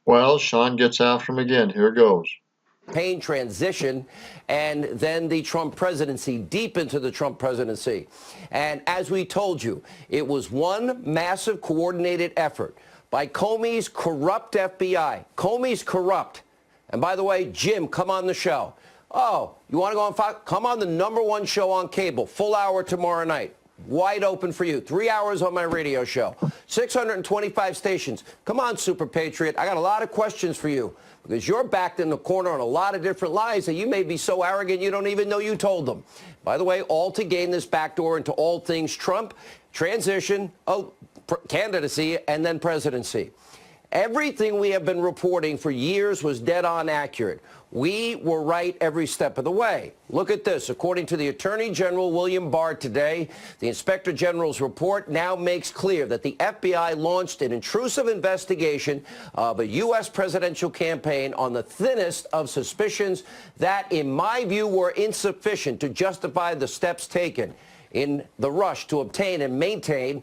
Well, Sean gets after him again. Here goes. Campaign transition and then the Trump presidency, deep into the Trump presidency. And as we told you, it was one massive coordinated effort by Comey's corrupt FBI. Comey's corrupt. And by the way, Jim, come on the show. Oh, you want to go on Fox? Come on the #1 show on cable, full hour tomorrow night. Wide open for you. 3 hours on my radio show. 625 stations. Come on, Super Patriot. I got a lot of questions for you because you're backed in the corner on a lot of different lies that you may be so arrogant you don't even know you told them. By the way, all to gain this backdoor into all things Trump, transition, candidacy, and then presidency. Everything we have been reporting for years was dead on accurate. We were right every step of the way. Look at this. According to the Attorney General William Barr today, the Inspector General's report now makes clear that the FBI launched an intrusive investigation of a U.S. presidential campaign on the thinnest of suspicions that, in my view, were insufficient to justify the steps taken in the rush to obtain and maintain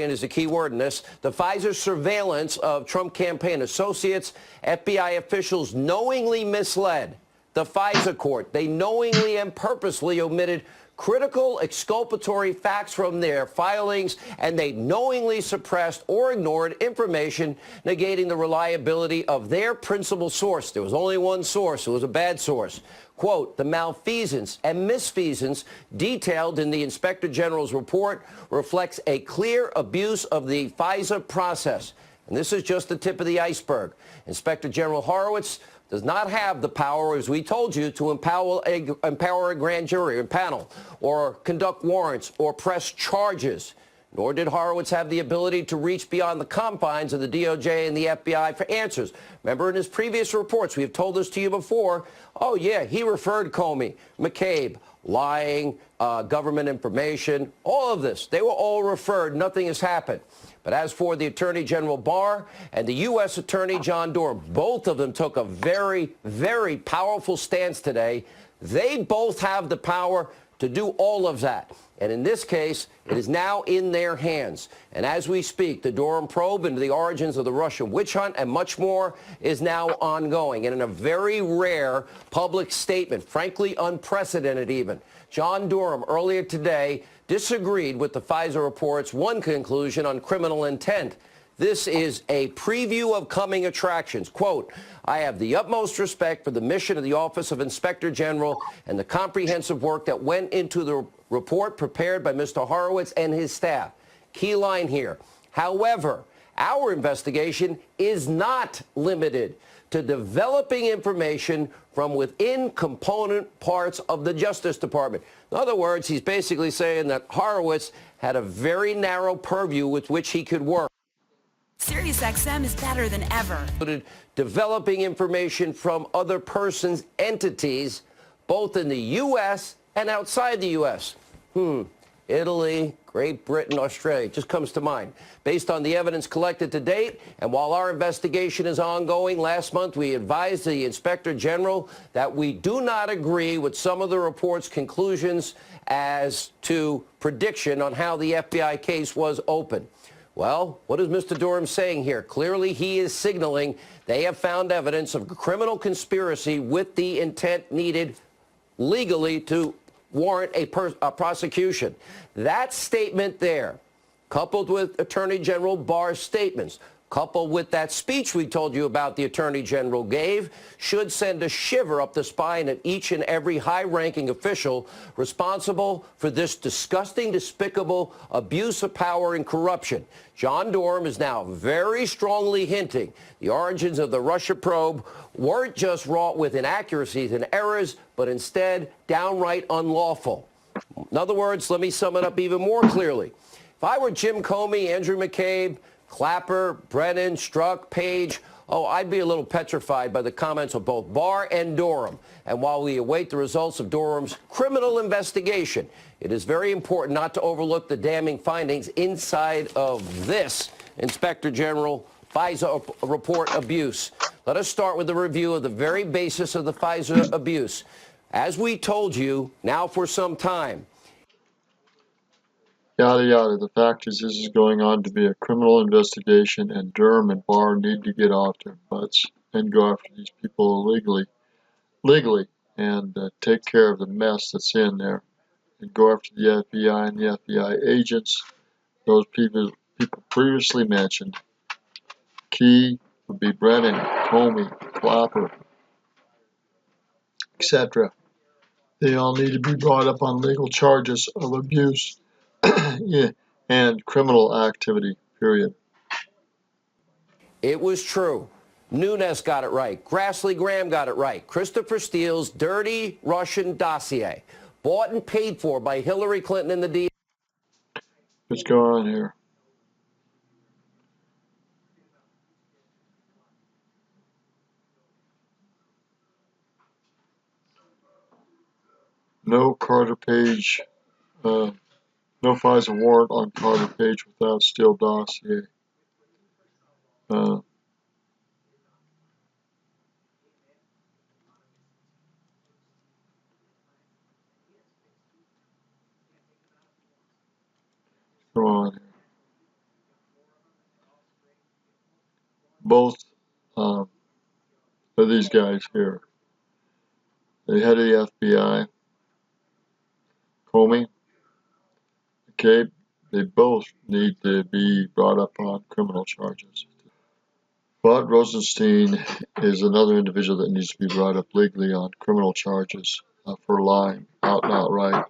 is the key word in this, the Pfizer surveillance of Trump campaign associates. FBI officials knowingly misled the Pfizer court. They knowingly and purposely omitted critical exculpatory facts from their filings, and they knowingly suppressed or ignored information negating the reliability of their principal source. There was only one source. It was a bad source. Quote, the malfeasance and misfeasance detailed in the Inspector General's report reflects a clear abuse of the FISA process. And this is just the tip of the iceberg. Inspector General Horowitz does not have the power, as we told you, to empower a grand jury or panel or conduct warrants or press charges. Nor did Horowitz have the ability to reach beyond the confines of the DOJ and the FBI for answers. Remember in his previous reports, we have told this to you before, oh yeah, he referred Comey, McCabe, lying, government information, all of this. They were all referred. Nothing has happened. But as for the Attorney General Barr and the U.S. Attorney John Durham, both of them took a very, very powerful stance today. They both have the power to do all of that. And in this case, it is now in their hands. And as we speak, the Durham probe into the origins of the Russian witch hunt and much more is now ongoing. And in a very rare public statement, frankly unprecedented even, John Durham earlier today disagreed with the Pfizer report's one conclusion on criminal intent. This is a preview of coming attractions. Quote, I have the utmost respect for the mission of the Office of Inspector General and the comprehensive work that went into the report prepared by Mr. Horowitz and his staff. Key line here. However, our investigation is not limited to developing information from within component parts of the Justice Department. In other words, he's basically saying that Horowitz had a very narrow purview with which he could work. SiriusXM is better than ever. Developing information from other persons' entities, both in the U.S. and outside the U.S. Italy, Great Britain, Australia, just comes to mind. Based on the evidence collected to date, and while our investigation is ongoing, last month we advised the Inspector General that we do not agree with some of the report's conclusions as to prediction on how the FBI case was opened. Well, what is Mr. Durham saying here? Clearly, he is signaling they have found evidence of criminal conspiracy with the intent needed legally to warrant a prosecution. That statement there, coupled with Attorney General Barr's statements, coupled with that speech we told you about the Attorney General gave, should send a shiver up the spine of each and every high-ranking official responsible for this disgusting, despicable abuse of power and corruption. John Durham is now very strongly hinting the origins of the Russia probe weren't just wrought with inaccuracies and errors, but instead downright unlawful. In other words, let me sum it up even more clearly. If I were Jim Comey, Andrew McCabe, Clapper, Brennan, Strzok, Page, I'd be a little petrified by the comments of both Barr and Durham. And while we await the results of Durham's criminal investigation, it is very important not to overlook the damning findings inside of this Inspector General FISA report abuse. Let us start with a review of the very basis of the FISA abuse. As we told you now for some time, Yada yada. The fact is, this is going on to be a criminal investigation, and Durham and Barr need to get off their butts and go after these people legally, and take care of the mess that's in there, and go after the FBI and the FBI agents, those people previously mentioned. Key would be Brennan, Comey, Clapper, etc. They all need to be brought up on legal charges of abuse and criminal activity, period. It was true. Nunes got it right. Grassley Graham got it right. Christopher Steele's dirty Russian dossier, bought and paid for by Hillary Clinton and the DNC. What's going on here? No Carter Page, no FISA warrant on Carter Page without Steele dossier. Come on here. Both of these guys here, the head of the FBI, Comey, okay, they both need to be brought up on criminal charges. But Rosenstein is another individual that needs to be brought up legally on criminal charges for lying out and outright.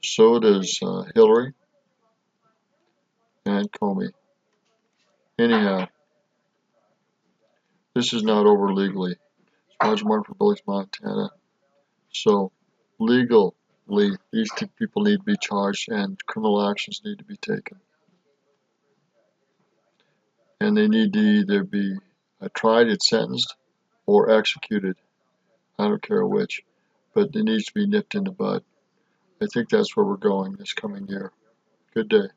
So does Hillary and Comey. Anyhow, this is not over legally. It's Roger Martin for Billings, Montana. So, legally, these two people need to be charged and criminal actions need to be taken. And they need to either be tried and sentenced or executed. I don't care which, but it needs to be nipped in the bud. I think that's where we're going this coming year. Good day.